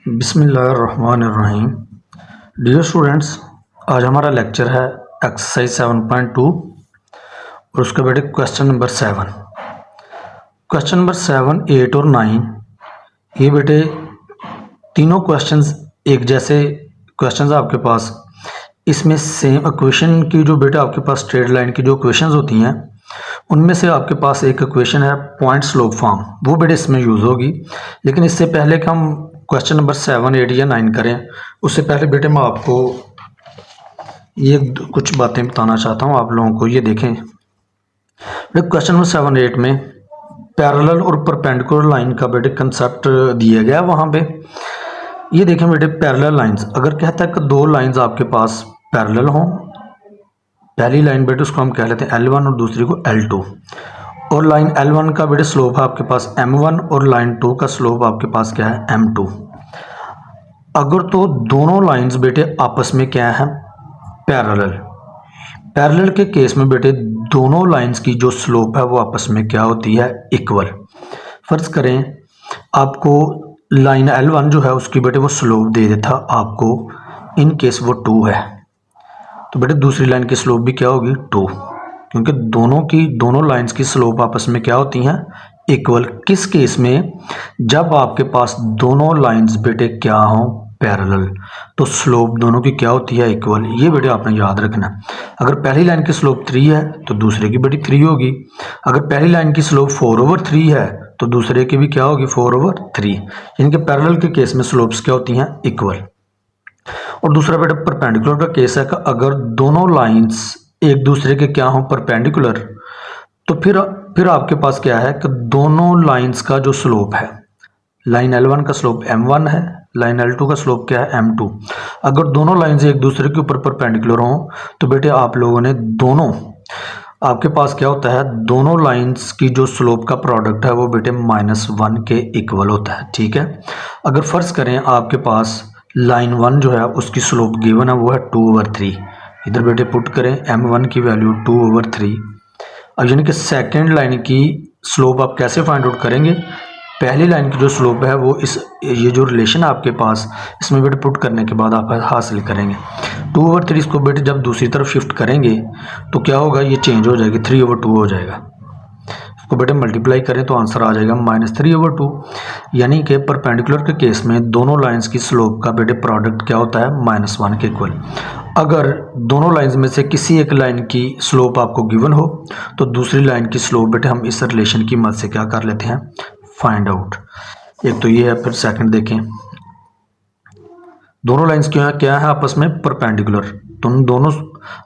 बिस्मिल्लाहिर्रहमानिर्रहीम। Dear students, आज हमारा लेक्चर है एक्सरसाइज 7.2 और उसके बेटे क्वेश्चन नंबर 7। क्वेश्चन नंबर 7, 8 और 9 ये बेटे तीनों क्वेश्चंस एक जैसे क्वेश्चंस आपके पास। इसमें सेम इक्वेशन की जो बेटा आपके पास स्ट्रेट लाइन की जो इक्वेशंस होती हैं उनमें से आपके पास एक इक्वेशन है पॉइंट स्लोप फॉर्म, वो बेटे इसमें यूज़ होगी। लेकिन इससे पहले कि हम क्वेश्चन नंबर 7, 8 या 9 करें, उससे पहले बेटे मैं आपको ये कुछ बातें बताना चाहता हूँ आप लोगों को। ये देखें क्वेश्चन नंबर 7, 8 में पैरेलल और परपेंडिकुलर लाइन का बेटे कंसेप्ट दिया गया है वहाँ पे। ये देखें बेटे, पैरेलल लाइंस अगर कहता है कि दो लाइंस आपके पास पैरेलल हों, पहली लाइन बेटे उसको हम कह लेते हैं L1 और दूसरी को L2, और लाइन L1 का बेटे स्लोप है आपके पास M1 और लाइन 2 का स्लोप आपके पास क्या है M2। अगर तो दोनों लाइंस बेटे आपस में क्या है पैरेलल, पैरेलल के केस में बेटे दोनों लाइंस की जो स्लोप है वो आपस में क्या होती है इक्वल। फर्ज करें आपको लाइन L1 जो है उसकी बेटे वो स्लोप दे देता आपको, इन केस वो 2 है, तो बेटे दूसरी लाइन की स्लोप भी क्या होगी 2, क्योंकि दोनों लाइंस की स्लोप आपस में क्या होती हैं इक्वल। किस केस में? जब आपके पास दोनों लाइंस बेटे क्या हों पैरेलल, तो स्लोप दोनों की क्या होती है इक्वल। ये बेटे आपने याद रखना। अगर पहली लाइन की स्लोप 3 है तो दूसरे की बेटी 3 होगी। अगर पहली लाइन की स्लोप 4/3 है तो दूसरे की भी क्या होगी 4/3। इनके पैरेलल के केस में स्लोप्स क्या होती हैं इक्वल। और दूसरा बेटा परपेंडिकुलर का केस है कि अगर दोनों लाइंस एक दूसरे के क्या हों परपेंडिकुलर, तो फिर आपके पास क्या है कि दोनों लाइंस का जो स्लोप है, लाइन L1 का स्लोप M1 है, लाइन L2 का स्लोप क्या है M2। अगर दोनों लाइंस एक दूसरे के ऊपर परपेंडिकुलर हों तो बेटे आप लोगों ने दोनों, आपके पास क्या होता है दोनों लाइंस की जो स्लोप का प्रोडक्ट है वो बेटे -1 के इक्वल होता है। ठीक है। अगर फर्ज करें आपके पास लाइन 1 जो है उसकी स्लोप गिवन है वो है 2/3, इधर बेटे पुट करें M1 की वैल्यू 2/3। अब यानी कि सेकेंड लाइन की स्लोप आप कैसे फाइंड आउट करेंगे? पहली लाइन की जो स्लोप है वो ये जो रिलेशन है आपके पास इसमें बेटे पुट करने के बाद आप हासिल करेंगे 2/3। इसको बेटे जब दूसरी तरफ शिफ्ट करेंगे तो क्या होगा, ये चेंज हो जाएगी 3/2 हो जाएगा। इसको बेटे मल्टीप्लाई करें तो आंसर आ जाएगा -3/2। यानी कि परपेंडिकुलर के केस में दोनों लाइंस की स्लोप का बेटे प्रोडक्ट क्या होता है -1 के इक्वल। अगर दोनों लाइंस में से किसी एक लाइन की स्लोप आपको गिवन हो तो दूसरी लाइन की स्लोप बेटे हम इस रिलेशन की मदद से क्या कर लेते हैं फाइंड आउट। एक तो ये है, फिर सेकंड देखें, दोनों लाइंस क्या है आपस में परपेंडिकुलर, तो उन दोनों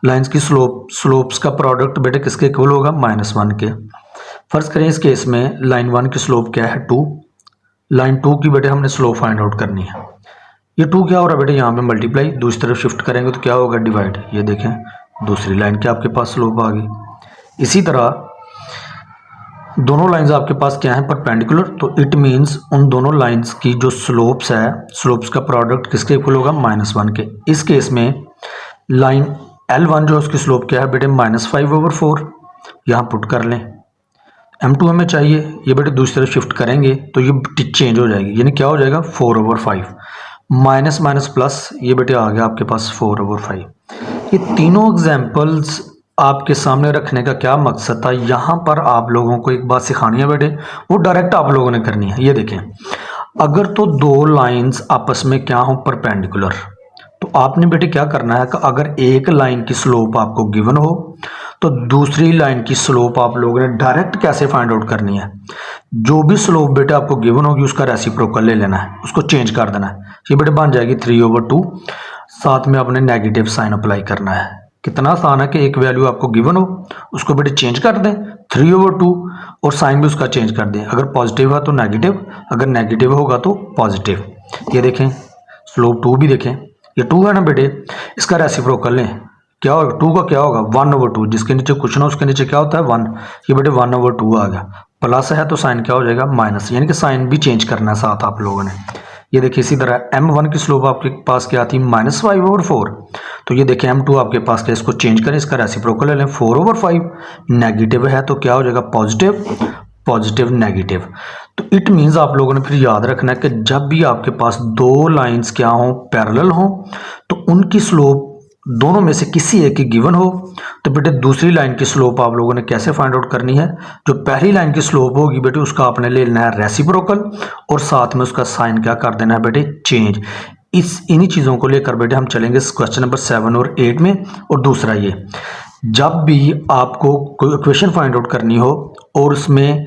लाइंस की स्लोप्स का प्रोडक्ट बेटे किसके इक्वल होगा -1 के। फर्ज करें इस केस में लाइन 1 की स्लोप क्या है 2, लाइन 2 की बेटे हमने स्लोप फाइंड आउट करनी है। ये 2 क्या हो रहा है बेटे यहाँ पे मल्टीप्लाई, दूसरी तरफ शिफ्ट करेंगे तो क्या होगा डिवाइड। ये देखें दूसरी लाइन की आपके पास स्लोप आ गई। इसी तरह दोनों लाइंस आपके पास क्या है परपेंडिकुलर, तो इट मींस उन दोनों लाइंस की जो स्लोप्स है, स्लोप्स का प्रोडक्ट किसके इक्वल होगा -1 के। इस केस में लाइन L1 जो उसकी स्लोप क्या है बेटे -5/4, यहाँ पुट कर लें। M2 हमें चाहिए, ये बेटे दूसरी तरफ शिफ्ट करेंगे तो ये चेंज हो जाएगी, यानी क्या हो जाएगा 4/5 माइनस माइनस प्लस, ये बेटे आ गया आपके पास 4/5। ये तीनों एग्जाम्पल्स आपके सामने रखने का क्या मकसद था, यहाँ पर आप लोगों को एक बात सिखानी है बेटे, वो डायरेक्ट आप लोगों ने करनी है। ये देखें, अगर तो दो लाइंस आपस में क्या हो परपेंडिकुलर, तो आपने बेटे क्या करना है कि अगर एक लाइन की स्लोप आपको गिवन हो तो दूसरी लाइन की स्लोप आप लोगों ने डायरेक्ट कैसे फाइंड आउट करनी है। जो भी स्लोप बेटे आपको गिवन होगी उसका रेसिप्रोकल ले लेना है, उसको चेंज कर देना है। ये बेटे बन जाएगी 3/2, साथ में आपने नेगेटिव साइन अप्लाई करना है। कितना आसान है कि एक वैल्यू आपको गिवन हो उसको बेटे चेंज कर दें 3/2 और साइन भी उसका चेंज कर दें। अगर पॉजिटिव है तो नेगेटिव, अगर नेगेटिव होगा तो पॉजिटिव। ये देखें स्लोप 2 भी देखें, ये 2 है ना बेटे, इसका रेसिप्रोकल लें, क्या होगा 2 का क्या होगा 1/2, जिसके नीचे कुछ ना उसके नीचे क्या होता है 1, ये बेटे 1/2 आ गया। प्लस है तो साइन क्या हो जाएगा माइनस, यानी कि साइन भी चेंज करना है साथ आप लोगों ने। ये देखिए इसी तरह M1 की स्लोप आपके पास क्या थी -5/4, तो ये देखिए M2 आपके पास क्या, इसको चेंज करें, इसका रेसिप्रोकल ले लें 4/5, नेगेटिव है तो क्या हो जाएगा पॉजिटिव, पॉजिटिव नेगेटिव। तो इट मीन्स आप लोगों ने फिर याद रखना है कि जब भी आपके पास दो लाइंस क्या हों, पैरेलल हों, तो उनकी स्लोप दोनों में से किसी एक की गिवन हो, तो बेटे दूसरी लाइन की स्लोप आप लोगों ने कैसे फाइंड आउट करनी है। जो पहली लाइन की स्लोप होगी बेटे उसका आपने ले लेना है रेसिप्रोकल और साथ में उसका साइन क्या कर देना है बेटे, चेंज। इन्हीं चीज़ों को लेकर बेटे हम चलेंगे क्वेश्चन नंबर 7 और 8 में। और दूसरा ये, जब भी आपको कोई इक्वेशन फाइंड आउट करनी हो और उसमें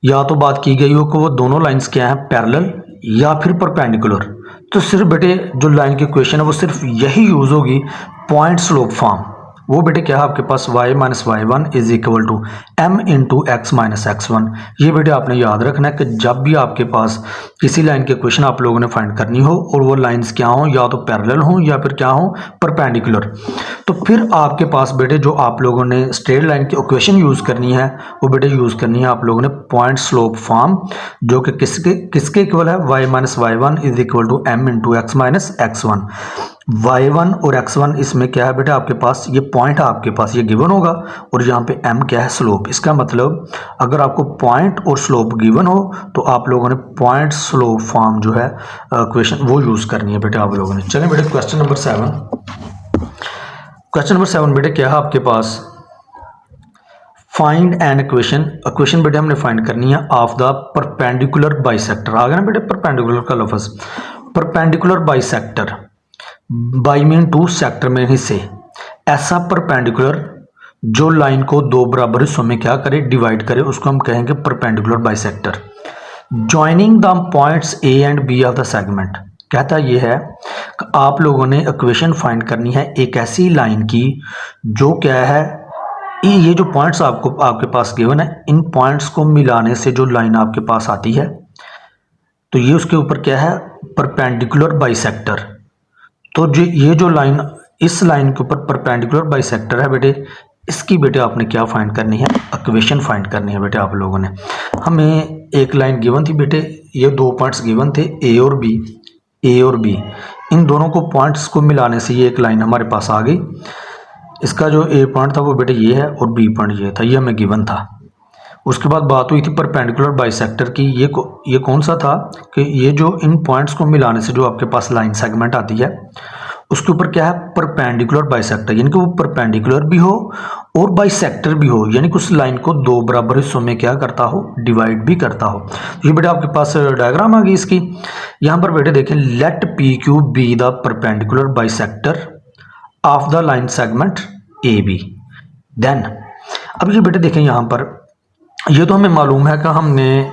या तो बात की गई हो कि वो दोनों लाइंस क्या हैं, पैरेलल या फिर परपेंडिकुलर, तो सिर्फ बेटे जो लाइन की इक्वेशन है वो सिर्फ यही यूज़ होगी, पॉइंट स्लोप फॉर्म। वो बेटे क्या है आपके पास y minus y one is equal to m into x minus x one. ये बेटे आपने याद रखना है कि जब भी आपके पास किसी लाइन की इक्वेशन आप लोगों ने फाइंड करनी हो और वो लाइंस क्या हों, या तो पैरेलल हों या फिर क्या हों, परपेंडिकुलर, तो फिर आपके पास बेटे जो आप लोगों ने स्ट्रेट लाइन की इक्वेशन यूज़ करनी है वो बेटे यूज़ करनी है आप लोगों ने पॉइंट स्लोप फॉर्म, जो कि किसके इक्वल है, y minus y one is equal to m into x minus x one. y1 और x1 इसमें क्या है बेटा आपके पास, ये पॉइंट आपके पास ये गिवन होगा और यहाँ पे m क्या है, स्लोप। इसका मतलब अगर आपको पॉइंट और स्लोप गिवन हो तो आप लोगों ने पॉइंट स्लोप फॉर्म जो है इक्वेशन वो यूज़ करनी है बेटे आप लोगों ने। चलिए बेटे क्वेश्चन नंबर 7। क्वेश्चन नंबर 7 बेटे क्या है आपके पास, फाइंड एन इक्वेशन बेटे हमने फाइंड करनी है ऑफ द परपेंडिकुलर बाइसेक्टर। आ गया ना बेटे परपेंडिकुलर का लफ्ज़, perpendicular bisector, bi mean two sector में हिस्से, ऐसा परपेंडिकुलर जो लाइन को दो बराबर हिस्सों में क्या करे, डिवाइड करे, उसको हम कहेंगे perpendicular bisector. Joining the points A and B of the segment, कहता ये है कि आप लोगों ने इक्वेशन फाइंड करनी है एक ऐसी लाइन की जो क्या है, ये जो पॉइंट्स आपके पास गिवन है, इन पॉइंट्स को मिलाने से जो लाइन आपके पास आती है तो ये उसके ऊपर क्या है, परपेंडिकुलर बाइसेक्टर। तो जो ये जो लाइन इस लाइन के ऊपर परपेंडिकुलर बाइसेक्टर है बेटे, इसकी बेटे आपने क्या फाइंड करनी है, इक्वेशन फाइंड करनी है बेटे आप लोगों ने। हमें एक लाइन गिवन थी बेटे, ये दो पॉइंट्स गिवन थे ए और बी, इन दोनों को पॉइंट्स को मिलाने से ये एक लाइन हमारे पास आ गई। इसका जो ए पॉइंट था वो बेटे ये है और बी पॉइंट ये था, ये हमें गिवन था। उसके बाद बात हुई थी परपेंडिकुलर बाइसेक्टर की, ये कौन सा था कि ये जो इन पॉइंट्स को मिलाने से जो आपके पास लाइन सेगमेंट आती है उसके ऊपर क्या है, परपेंडिकुलर बाइसेक्टर, यानी कि वो परपेंडिकुलर भी हो और बाइसेक्टर भी हो, यानी कि उस लाइन को दो बराबर हिस्सों में क्या करता हो, डिवाइड भी करता हो। ये बेटे आपके पास डायग्राम आ गई इसकी। यहाँ पर बेटे देखें, let P Q be the perpendicular bisector of the line segment A B. Then अब ये बेटे देखें, यहाँ पर ये तो हमें मालूम है कि हमने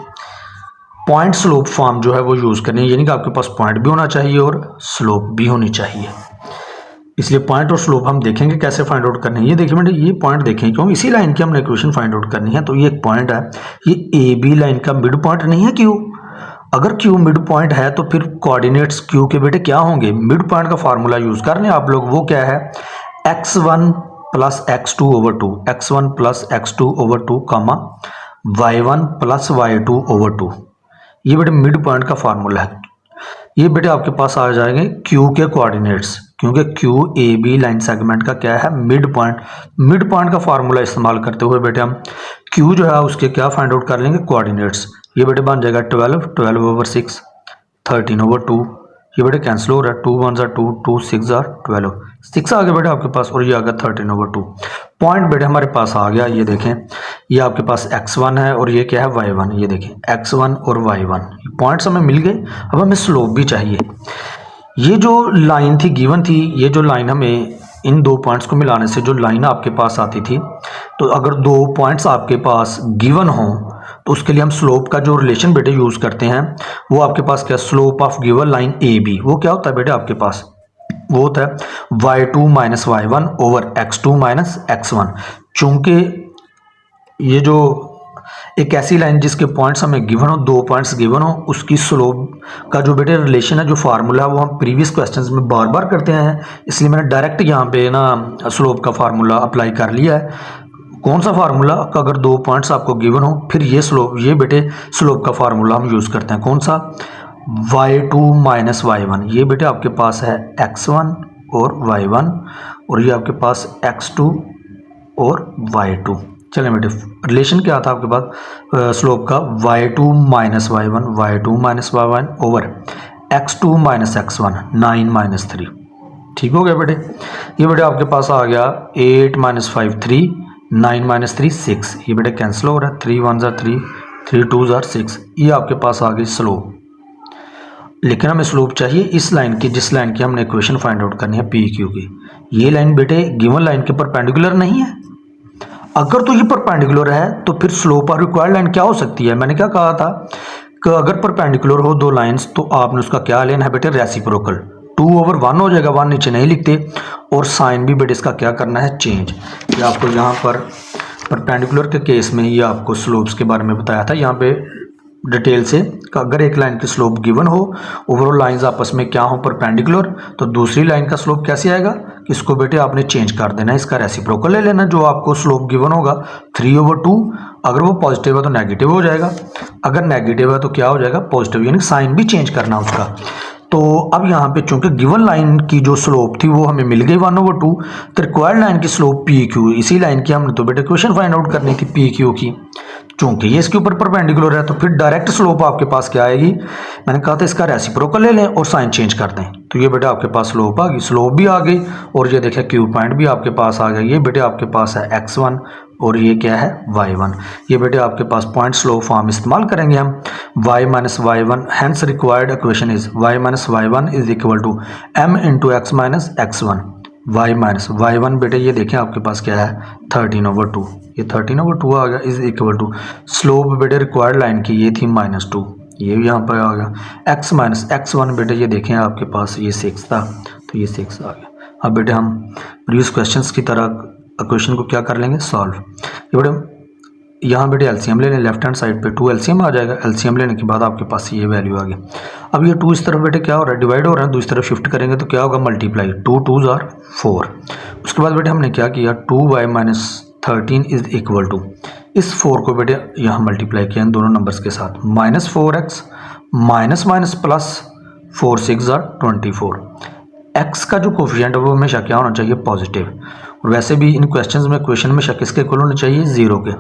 पॉइंट स्लोप फॉर्म जो है वो यूज़ करनी है, यानी कि आपके पास पॉइंट भी होना चाहिए और स्लोप भी होनी चाहिए। इसलिए पॉइंट और स्लोप हम देखेंगे कैसे फाइंड आउट करनी है। ये देखिए बेटे, ये पॉइंट देखें, क्यों इसी लाइन की हमने इक्वेशन फाइंड आउट करनी है। तो ये एक पॉइंट है, ये ए बी लाइन का मिड पॉइंट नहीं है क्यू। अगर क्यू मिड पॉइंट है तो फिर कोऑर्डिनेट्स क्यू के बेटे क्या होंगे, मिड पॉइंट का फार्मूला यूज़ कर लें आप लोग। वो क्या है, x1 plus x2 over two, x1 plus x2 over two comma y1 plus y2 over two. ये बेटे मिड पॉइंट का फार्मूला है। ये बेटे आपके पास आ जाएंगे क्यू के कोऑर्डिनेट्स, क्योंकि Q A B line segment का क्या है, मिड पॉइंट। मिड पॉइंट का फार्मूला इस्तेमाल करते हुए बेटे हम क्यू जो है उसके क्या फाइंड आउट कर लेंगे, कोऑर्डिनेट्स। ये बेटे बन जाएगा 12 ओवर 6, 13 ओवर 2। ये बेटे कैंसिल हो रहा है, 2 1 ज़ा 2, 2 6 ज़ा 12, 6 आ गया बेटे आपके पास, और ये आ गया 13 ओवर 2। पॉइंट बेटे हमारे पास आ गया। ये देखें, ये आपके पास x1 है और ये क्या है, y1। ये देखें x1 और y1 पॉइंट्स हमें मिल गए। अब हमें स्लोप भी चाहिए। ये जो लाइन थी गिवन थी, ये जो लाइन हमें इन दो पॉइंट्स को मिलाने से जो लाइन आपके पास आती थी, तो अगर दो पॉइंट्स आपके पास गिवन हों तो उसके लिए हम स्लोप का जो रिलेशन बेटे यूज़ करते हैं वो आपके पास क्या, slope of given line A B, वो क्या होता है बेटे आपके पास, वो होता है y2 minus y1 over x2 minus x1। चूंकि ये जो एक ऐसी लाइन जिसके पॉइंट्स हमें गिवन हो, दो पॉइंट्स गिवन हो, उसकी स्लोप का जो बेटे रिलेशन है, जो फार्मूला है, वो हम प्रीवियस क्वेश्चंस में बार बार करते हैं, इसलिए मैंने डायरेक्ट यहाँ पे ना स्लोप का फार्मूला अप्लाई कर लिया है। कौन सा फार्मूला, अगर दो पॉइंट्स आपको गिवन हो फिर ये स्लोप, ये बेटे स्लोप का फार्मूला हम यूज़ करते हैं। कौन सा, y2 माइनस y1। ये बेटे आपके पास है x1 और y1, और ये आपके पास x2 और y2। चलें बेटे, रिलेशन क्या था आपके पास स्लोप का, y2 minus y1 over x2 minus x1 9 minus 3। ठीक हो गया बेटे। ये बेटे आपके पास आ गया 8 माइनस 5 3, 9 माइनस 3 6। ये बेटे कैंसिल हो रहा है, 3 1 ज़ार 3, 3 2 ज़ार 6। ये आपके पास आ गई स्लोप। लेकिन हमें स्लोप चाहिए इस लाइन की, जिस लाइन की हमने इक्वेशन फाइंड आउट करनी है पी क्यू की। ये लाइन बेटे गिवन लाइन के परपेंडिकुलर नहीं है। अगर तो ये परपेंडिकुलर है तो फिर स्लोप और रिक्वायर्ड लाइन क्या हो सकती है? मैंने क्या कहा था कि अगर परपेंडिकुलर हो दो लाइंस तो आपने उसका क्या लेना है बेटे, रेसिप्रोकल। 2/1 हो जाएगा, 1 नीचे नहीं लिखते। और साइन भी बेटे इसका क्या करना है, चेंज। ये आपको यहाँ पर परपेंडिकुलर के केस में ये आपको स्लोप्स के बारे में बताया था यहाँ पे डिटेल से। अगर एक लाइन की स्लोप गिवन हो, ओवरऑल लाइंस आपस में क्या हो, परपेंडिकुलर, तो दूसरी लाइन का स्लोप कैसे आएगा, इसको बेटे आपने चेंज कर देना है, इसका रेसिप्रोकल ले लेना। जो आपको स्लोप गिवन होगा 3/2, अगर वो पॉजिटिव है तो नेगेटिव हो जाएगा, अगर नेगेटिव है तो क्या हो जाएगा, पॉजिटिव, यानी साइन भी चेंज करना उसका। तो अब यहाँ पे चूंकि गिवन लाइन की जो स्लोप थी वो हमें मिल गई 1/2, तो रिक्वायर्ड लाइन की स्लोप पी क्यू, इसी लाइन की हमने तो बेटे इक्वेशन फाइंड आउट करनी थी पी क्यू की। चूंकि ये इसके ऊपर परपेंडिकुलर है तो फिर डायरेक्ट स्लोप आपके पास क्या आएगी, मैंने कहा था इसका रेसिप्रोकल ले लें और साइन चेंज कर दें। तो ये बेटे आपके पास स्लोप आ गई, स्लोप भी आ गई, और ये देखिए क्यू पॉइंट भी आपके पास आ गया। ये बेटे आपके पास है x1 और ये क्या है y1। ये बेटे आपके पास पॉइंट स्लोप फॉर्म इस्तेमाल करेंगे हम, y minus y1, hence required equation is y minus y1 is equal to m into x minus x1। y minus y1 बेटे ये देखें आपके पास क्या है 13/2, ये 13/2 आ गया, इज इक्वल टू स्लोप बेटे रिक्वायर्ड लाइन की ये थी -2, ये भी यहाँ पर आ गया। x माइनस x1 बेटे ये देखें आपके पास ये 6 था, तो ये 6 आ गया। अब बेटे हम प्रीवियस क्वेश्चंस की तरह क्वेश्चन को क्या कर लेंगे, सॉल्व। ये बेटे यहाँ बेटे एलसीएम ले लें, लेफ्ट हैंड साइड पे 2 एलसीएम आ जाएगा। एलसीएम लेने के बाद आपके पास ये वैल्यू आ गई। अब ये 2 इस तरफ बेटे क्या हो रहा है, डिवाइड हो रहा है, दूसरी तरफ शिफ्ट करेंगे तो क्या होगा, मल्टीप्लाई, 2 2 ज़ार 4। उसके बाद बेटे हमने क्या किया, 2y minus 13 is equal to, इस 4 को बेटे यहाँ मल्टीप्लाई किया इन दोनों नंबर्स के साथ, -4x माइनस माइनस प्लस 4 6 ज़ार 24। x का जो कोफिशिएंट है वो हमेशा क्या होना चाहिए, पॉजिटिव। और वैसे भी इन क्वेश्चंस में क्वेश्चन में शक किसके इक्वल होने चाहिए, 0 के।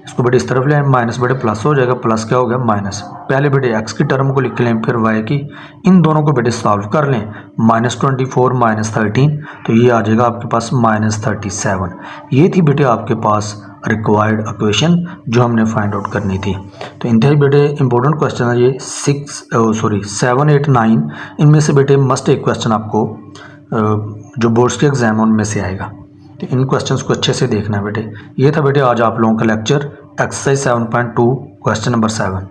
इसको बेटे इस तरफ ले आए, माइनस बेटे प्लस हो जाएगा, प्लस क्या हो गया माइनस। पहले बेटे x की टर्म को लिख लें, फिर y की, इन दोनों को बेटे सॉल्व कर लें, -24 माइनस 13, तो ये आ जाएगा आपके पास -37। ये थी बेटे आपके पास रिक्वायर्ड इक्वेशन जो हमने फाइंड आउट करनी थी। तो इंतहाई बेटे इंपॉर्टेंट क्वेश्चन है ये 7 8 9, इनमें से बेटे मस्ट एक क्वेश्चन आपको जो बोर्ड्स के एग्जाम है उनमें से आएगा। तो इन क्वेश्चंस को अच्छे से देखना है बेटे। ये था बेटे आज आप लोगों का लेक्चर, एक्सरसाइज 7.2 क्वेश्चन नंबर 7।